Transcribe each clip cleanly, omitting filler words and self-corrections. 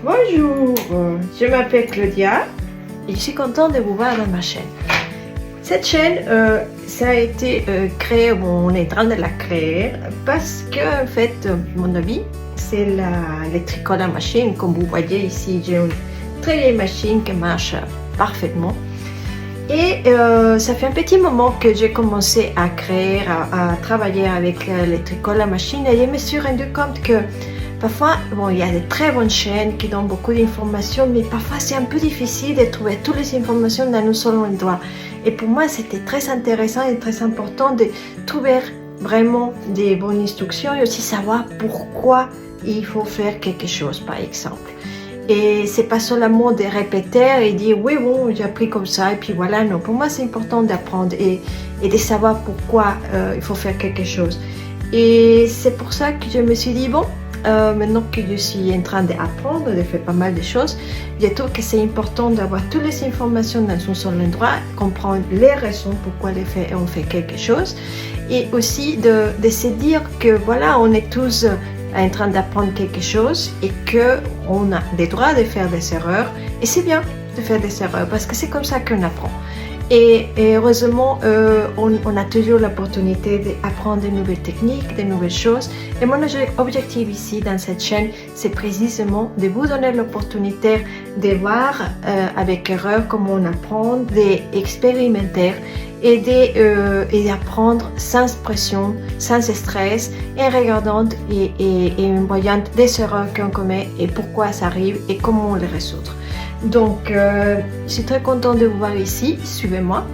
Bonjour, je m'appelle Claudia et je suis contente de vous voir dans ma chaîne. Cette chaîne, ça a été créé, on est en train de la créer parce que en fait, mon hobby, c'est les tricots à machine. Comme vous voyez ici, j'ai une très vieille machine qui marche parfaitement. Et ça fait un petit moment que j'ai commencé à créer, à travailler avec les tricots à machine et je me suis rendu compte que parfois, il y a de très bonnes chaînes qui donnent beaucoup d'informations, mais parfois c'est un peu difficile de trouver toutes les informations dans un seul endroit. Et pour moi, c'était très intéressant et très important de trouver vraiment des bonnes instructions et aussi savoir pourquoi il faut faire quelque chose, par exemple. Et c'est pas seulement de répéter et dire oui, bon, j'ai appris comme ça et puis voilà. Non, pour moi, c'est important d'apprendre et de savoir pourquoi il faut faire quelque chose. Et c'est pour ça que je me suis dit, bon, maintenant que je suis en train d'apprendre, de faire pas mal de choses, je trouve que c'est important d'avoir toutes les informations dans un seul endroit, comprendre les raisons pourquoi on fait quelque chose et aussi de se dire que voilà, on est tous en train d'apprendre quelque chose et qu'on a le droit de faire des erreurs et c'est bien de faire des erreurs parce que c'est comme ça qu'on apprend. Et heureusement, on a toujours l'opportunité d'apprendre de nouvelles techniques, de nouvelles choses. Et mon objectif ici dans cette chaîne, c'est précisément de vous donner l'opportunité de voir avec erreur comment on apprend, d'expérimenter et d'apprendre sans pression, sans stress, en regardant et en voyant des erreurs qu'on commet et pourquoi ça arrive et comment on les résoudre. Donc, je suis très contente de vous voir ici, suivez-moi.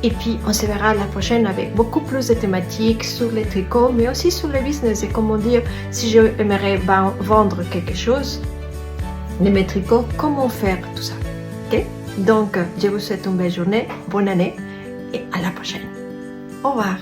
Et puis, on se verra la prochaine avec beaucoup plus de thématiques sur les tricots, mais aussi sur le business et comment dire, si j'aimerais vendre quelque chose de mes tricots, comment faire tout ça. Okay? Donc, je vous souhaite une belle journée, bonne année et à la prochaine. Au revoir.